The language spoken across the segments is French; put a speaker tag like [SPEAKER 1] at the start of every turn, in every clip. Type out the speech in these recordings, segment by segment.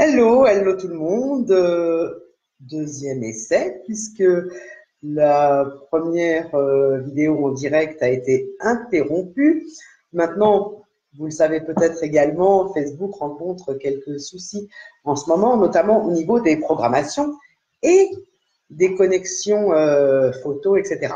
[SPEAKER 1] Hello, hello tout le monde. Deuxième essai, puisque la première vidéo en direct a été interrompue. Maintenant, vous le savez peut-être également, Facebook rencontre quelques soucis en ce moment, notamment au niveau des programmations et des connexions photos, etc.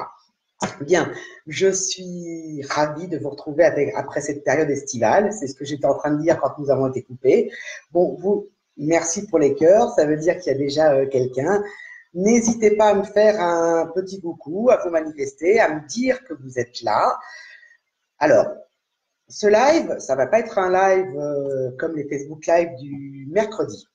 [SPEAKER 1] Bien, je suis ravie de vous retrouver après cette période estivale. C'est ce que j'étais en train de dire quand nous avons été coupés. Bon, vous, merci pour les cœurs. Ça veut dire qu'il y a déjà quelqu'un. N'hésitez pas à me faire un petit coucou, à vous manifester, à me dire que vous êtes là. Alors, ce live, ça va pas être un live comme les Facebook Live du mercredi.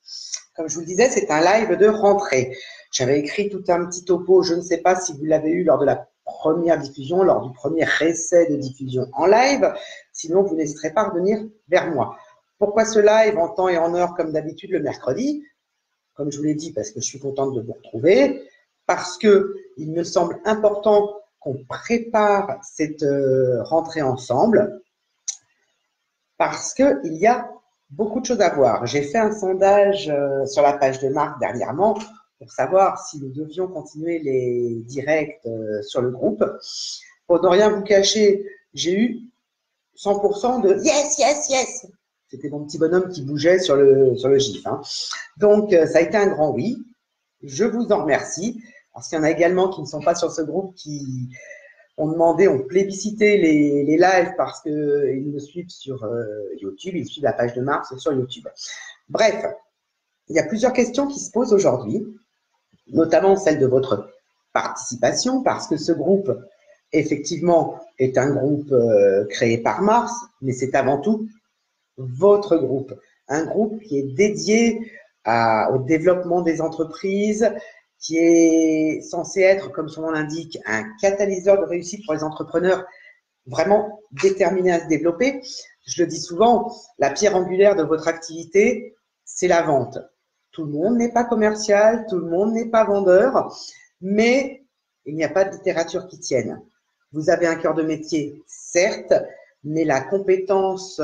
[SPEAKER 1] Comme je vous le disais, c'est un live de rentrée. J'avais écrit tout un petit topo, je ne sais pas si vous l'avez eu lors de la première diffusion, lors du premier essai de diffusion en live. Sinon, vous n'hésiterez pas à revenir vers moi. Pourquoi ce live en temps et en heure comme d'habitude le mercredi? Comme je vous l'ai dit, parce que je suis contente de vous retrouver, parce que il me semble important qu'on prépare cette rentrée ensemble, parce qu'il y a beaucoup de choses à voir. J'ai fait un sondage sur la page de Marc dernièrement pour savoir si nous devions continuer les directs sur le groupe. Pour ne rien vous cacher, j'ai eu 100% de yes, yes, yes. C'était mon petit bonhomme qui bougeait sur le GIF. Hein. Donc, ça a été un grand oui. Je vous en remercie. Parce qu'il y en a également qui ne sont pas sur ce groupe qui ont demandé, ont plébiscité les lives parce qu'ils me suivent sur YouTube, ils suivent la page de Mars sur YouTube. Bref, il y a plusieurs questions qui se posent aujourd'hui, notamment celle de votre participation, parce que ce groupe, effectivement, est un groupe créé par Mars, mais c'est avant tout votre groupe. Un groupe qui est dédié au développement des entreprises, qui est censé être, comme son nom l'indique, un catalyseur de réussite pour les entrepreneurs vraiment déterminés à se développer. Je le dis souvent, la pierre angulaire de votre activité, c'est la vente. Tout le monde n'est pas commercial, tout le monde n'est pas vendeur, mais il n'y a pas de littérature qui tienne. Vous avez un cœur de métier, certes, mais la compétence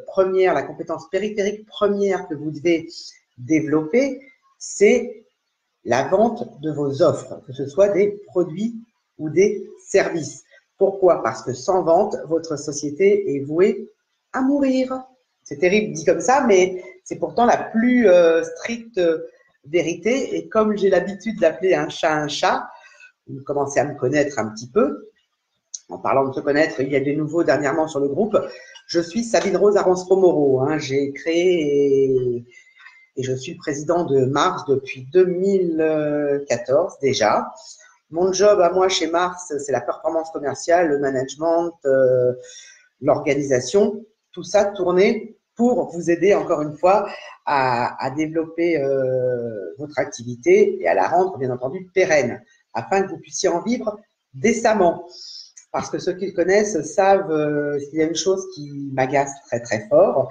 [SPEAKER 1] première, la compétence périphérique première que vous devez développer, c'est la vente de vos offres, que ce soit des produits ou des services. Pourquoi? Parce que sans vente, votre société est vouée à mourir. C'est terrible dit comme ça, mais c'est pourtant la plus stricte vérité. Et comme j'ai l'habitude d'appeler un chat, vous commencez à me connaître un petit peu. En parlant de se connaître, il y a des nouveaux dernièrement sur le groupe. Je suis Sabine Rose Arons-Romoro. Hein. J'ai créé et je suis le président de Mars depuis 2014 déjà. Mon job à moi chez Mars, c'est la performance commerciale, le management, l'organisation, tout ça tourné pour vous aider encore une fois à développer votre activité et à la rendre bien entendu pérenne, afin que vous puissiez en vivre décemment. Parce que ceux qui le connaissent savent qu'il y a une chose qui m'agace très très fort,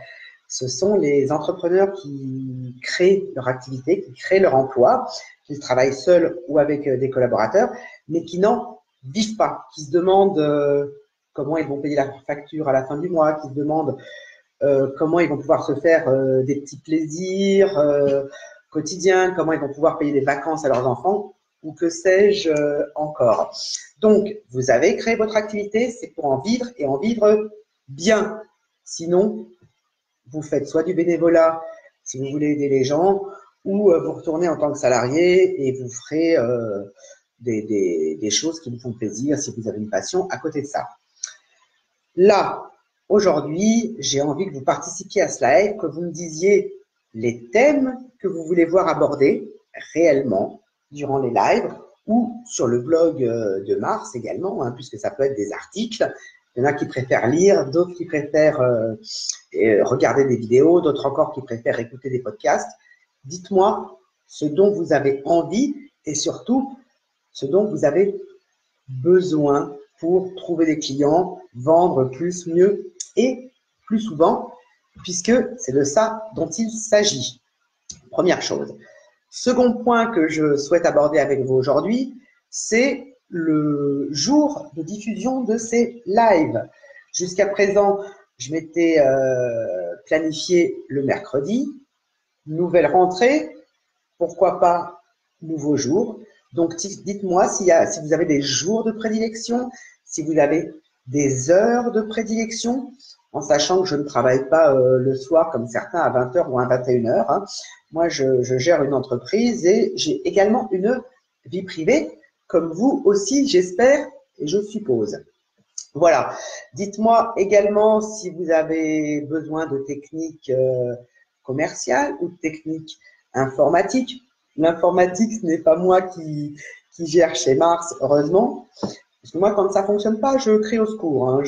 [SPEAKER 1] ce sont les entrepreneurs qui créent leur activité, qui créent leur emploi, qui travaillent seuls ou avec des collaborateurs, mais qui n'en vivent pas, qui se demandent comment ils vont payer la facture à la fin du mois, qui se demandent comment ils vont pouvoir se faire des petits plaisirs quotidiens, comment ils vont pouvoir payer des vacances à leurs enfants, ou que sais-je encore. Donc, vous avez créé votre activité, c'est pour en vivre et en vivre bien. Sinon, vous faites soit du bénévolat si vous voulez aider les gens, ou vous retournez en tant que salarié et vous ferez des choses qui vous font plaisir si vous avez une passion à côté de ça. Là, aujourd'hui, j'ai envie que vous participiez à ce live, que vous me disiez les thèmes que vous voulez voir abordés réellement durant les lives ou sur le blog de Mars également, hein, puisque ça peut être des articles. Il y en a qui préfèrent lire, d'autres qui préfèrent regarder des vidéos, d'autres encore qui préfèrent écouter des podcasts. Dites-moi ce dont vous avez envie et surtout ce dont vous avez besoin pour trouver des clients, vendre plus, mieux et plus souvent, puisque c'est de ça dont il s'agit. Première chose. Second point que je souhaite aborder avec vous aujourd'hui, c'est le jour de diffusion de ces lives. Jusqu'à présent, je m'étais planifié le mercredi. nouvelle rentrée, pourquoi pas nouveau jour. Donc, dites-moi si vous avez des jours de prédilection, si vous avez des heures de prédilection, en sachant que je ne travaille pas le soir comme certains à 20 heures ou à 21 heures. Hein. Moi, je gère une entreprise et j'ai également une vie privée, comme vous aussi, j'espère et je suppose. Voilà. Dites-moi également si vous avez besoin de techniques commerciales ou de techniques informatiques. L'informatique, ce n'est pas moi qui gère chez Mars, heureusement. Parce que moi, quand ça fonctionne pas, je crie au secours. Hein.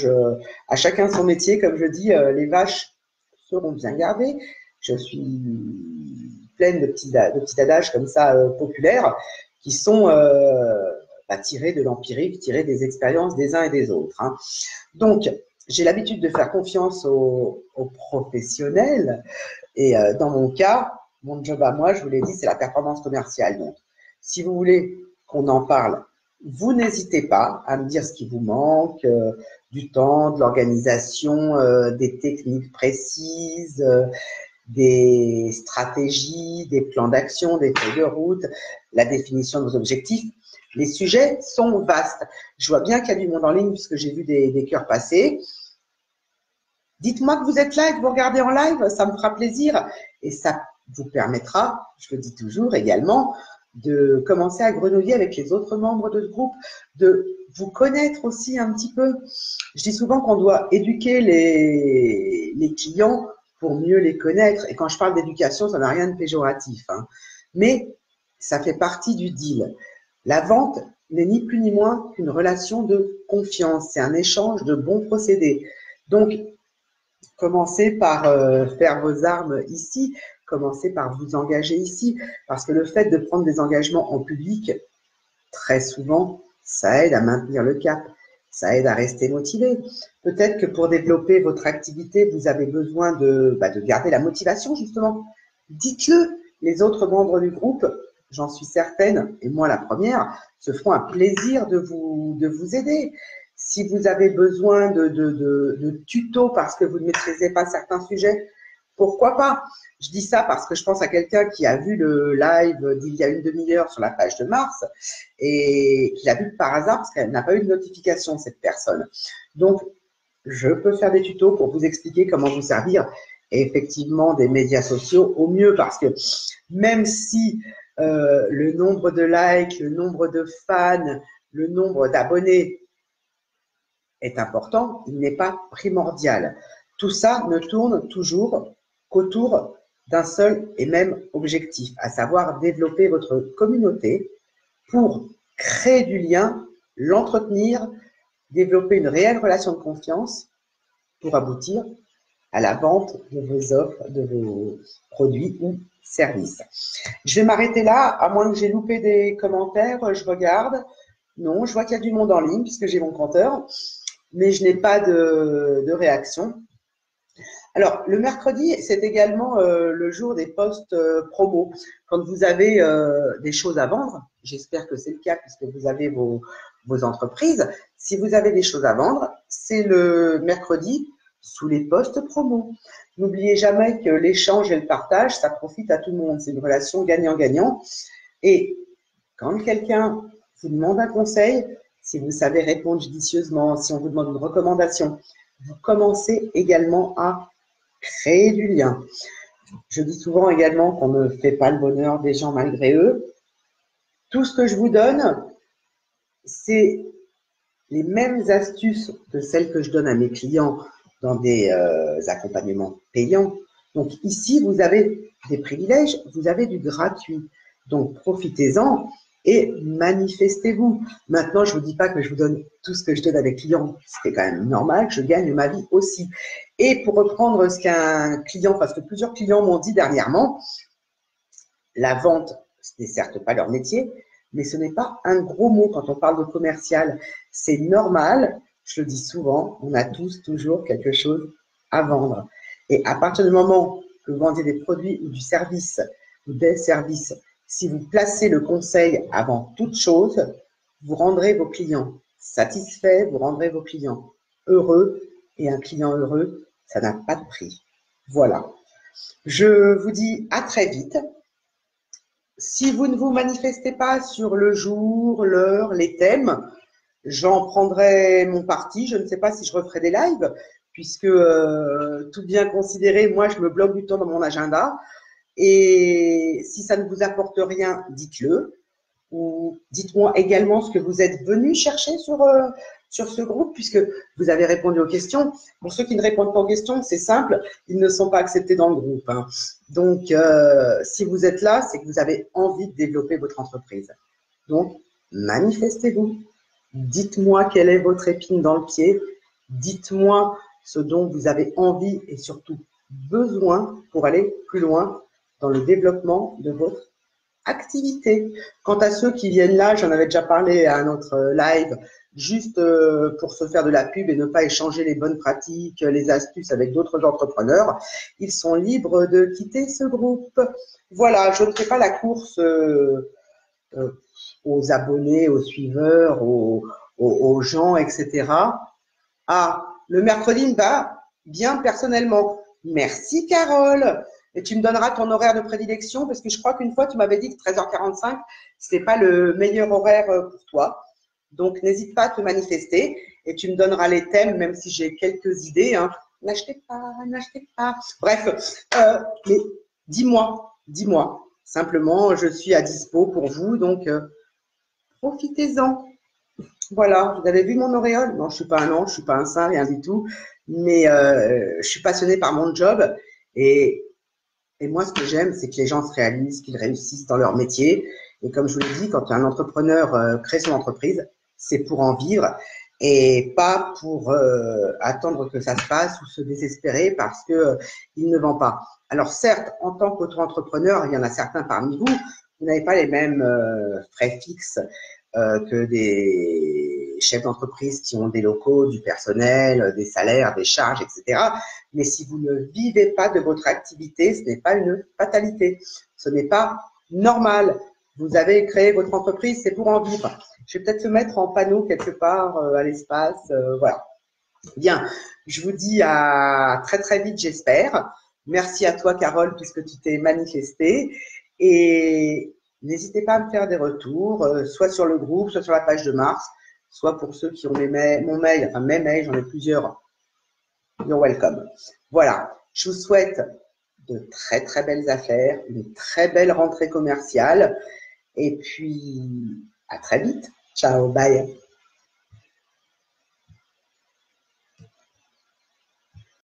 [SPEAKER 1] À chacun son métier, comme je dis, les vaches seront bien gardées. Je suis pleine de petits adages comme ça populaires qui sont tirés de l'empirique, tirés des expériences des uns et des autres. Hein. Donc, j'ai l'habitude de faire confiance aux professionnels. Et dans mon cas, mon job à moi, je vous l'ai dit, c'est la performance commerciale. Donc, si vous voulez qu'on en parle, vous n'hésitez pas à me dire ce qui vous manque, du temps, de l'organisation, des techniques précises, des stratégies, des plans d'action, des feuilles de route, la définition de vos objectifs. Les sujets sont vastes. Je vois bien qu'il y a du monde en ligne puisque j'ai vu des cœurs passer. Dites-moi que vous êtes là et que vous regardez en live, ça me fera plaisir et ça vous permettra, je le dis toujours également, de commencer à grenouiller avec les autres membres de ce groupe, de vous connaître aussi un petit peu. Je dis souvent qu'on doit éduquer les clients pour mieux les connaître. Et quand je parle d'éducation, ça n'a rien de péjoratif. Hein. Mais ça fait partie du deal. La vente n'est ni plus ni moins qu'une relation de confiance. C'est un échange de bons procédés. Donc, commencez par faire vos armes ici, commencez par vous engager ici, parce que le fait de prendre des engagements en public, très souvent, ça aide à maintenir le cap, ça aide à rester motivé. Peut-être que pour développer votre activité, vous avez besoin de garder la motivation, justement. Dites-le, les autres membres du groupe, j'en suis certaine, et moi la première, se feront un plaisir de vous aider. Si vous avez besoin de tutos parce que vous ne maîtrisez pas certains sujets, pourquoi pas? Je dis ça parce que je pense à quelqu'un qui a vu le live d'il y a une demi-heure sur la page de Mars et qui l'a vu par hasard parce qu'elle n'a pas eu de notification, cette personne. Donc, je peux faire des tutos pour vous expliquer comment vous servir effectivement des médias sociaux au mieux parce que même si le nombre de likes, le nombre de fans, le nombre d'abonnés est important, il n'est pas primordial. Tout ça ne tourne toujours qu'autour d'un seul et même objectif, à savoir développer votre communauté pour créer du lien, l'entretenir, développer une réelle relation de confiance pour aboutir à la vente de vos offres, de vos produits ou services. Je vais m'arrêter là, à moins que j'ai loupé des commentaires, je regarde. Non, je vois qu'il y a du monde en ligne puisque j'ai mon compteur, mais je n'ai pas de réaction. Alors, le mercredi, c'est également le jour des posts promo. Quand vous avez des choses à vendre, j'espère que c'est le cas puisque vous avez vos entreprises. Si vous avez des choses à vendre, c'est le mercredi sous les posts promo. N'oubliez jamais que l'échange et le partage, ça profite à tout le monde. C'est une relation gagnant-gagnant. Et quand quelqu'un vous demande un conseil, si vous savez répondre judicieusement, si on vous demande une recommandation, vous commencez également à créer du lien. Je dis souvent également qu'on ne fait pas le bonheur des gens malgré eux. Tout ce que je vous donne, c'est les mêmes astuces que celles que je donne à mes clients dans des accompagnements payants. Donc ici, vous avez des privilèges, vous avez du gratuit. Donc profitez-en et manifestez-vous. Maintenant, je ne vous dis pas que je vous donne tout ce que je donne à mes clients, c'est quand même normal, je gagne ma vie aussi. Et pour reprendre ce qu'un client, parce que plusieurs clients m'ont dit dernièrement, la vente, ce n'est certes pas leur métier, mais ce n'est pas un gros mot quand on parle de commercial. C'est normal, je le dis souvent, on a tous toujours quelque chose à vendre. Et à partir du moment que vous vendez des produits ou du service ou des services, si vous placez le conseil avant toute chose, vous rendrez vos clients satisfaits, vous rendrez vos clients heureux. Et un client heureux, ça n'a pas de prix. Voilà. Je vous dis à très vite. Si vous ne vous manifestez pas sur le jour, l'heure, les thèmes, j'en prendrai mon parti. Je ne sais pas si je referai des lives, puisque tout bien considéré, moi, je me bloque du temps dans mon agenda. Et si ça ne vous apporte rien, dites-le. Ou dites-moi également ce que vous êtes venu chercher sur ce groupe, puisque vous avez répondu aux questions. Pour ceux qui ne répondent pas aux questions, c'est simple, ils ne sont pas acceptés dans le groupe, hein. Donc, si vous êtes là, c'est que vous avez envie de développer votre entreprise. Donc, manifestez-vous. Dites-moi quelle est votre épine dans le pied. Dites-moi ce dont vous avez envie et surtout besoin pour aller plus loin dans le développement de votre activité. Quant à ceux qui viennent là, j'en avais déjà parlé à un autre live, juste pour se faire de la pub et ne pas échanger les bonnes pratiques, les astuces avec d'autres entrepreneurs, ils sont libres de quitter ce groupe. Voilà, je ne fais pas la course aux abonnés, aux suiveurs, aux gens, etc. Ah, le mercredi me va bien personnellement. Merci Carole. Et tu me donneras ton horaire de prédilection parce que je crois qu'une fois tu m'avais dit que 13h45, ce n'est pas le meilleur horaire pour toi. Donc n'hésite pas à te manifester et tu me donneras les thèmes, même si j'ai quelques idées, hein. N'achetez pas, n'achetez pas. Bref, mais dis-moi. Simplement, je suis à dispo pour vous, donc profitez-en. Voilà, vous avez vu mon auréole? Non, je suis pas un ange, je suis pas un saint, rien du tout. Mais je suis passionnée par mon job et, et moi, ce que j'aime, c'est que les gens se réalisent, qu'ils réussissent dans leur métier. Et comme je vous l'ai dit, quand un entrepreneur crée son entreprise, c'est pour en vivre et pas pour attendre que ça se passe ou se désespérer parce que il ne vend pas. Alors certes, en tant qu'auto-entrepreneur, il y en a certains parmi vous, vous n'avez pas les mêmes frais fixes que des chefs d'entreprise qui ont des locaux, du personnel, des salaires, des charges, etc. Mais si vous ne vivez pas de votre activité, ce n'est pas une fatalité. Ce n'est pas normal. Vous avez créé votre entreprise, c'est pour en vivre. Je vais peut-être le mettre en panneau quelque part à l'espace. Voilà. Bien, je vous dis à très très vite, j'espère. Merci à toi, Carole, puisque tu t'es manifestée. Et n'hésitez pas à me faire des retours, soit sur le groupe, soit sur la page de Mars, soit pour ceux qui ont mon mail, enfin mes mails, j'en ai plusieurs. You're welcome. Voilà, je vous souhaite de très très belles affaires, une très belle rentrée commerciale. Et puis, à très vite. Ciao, bye.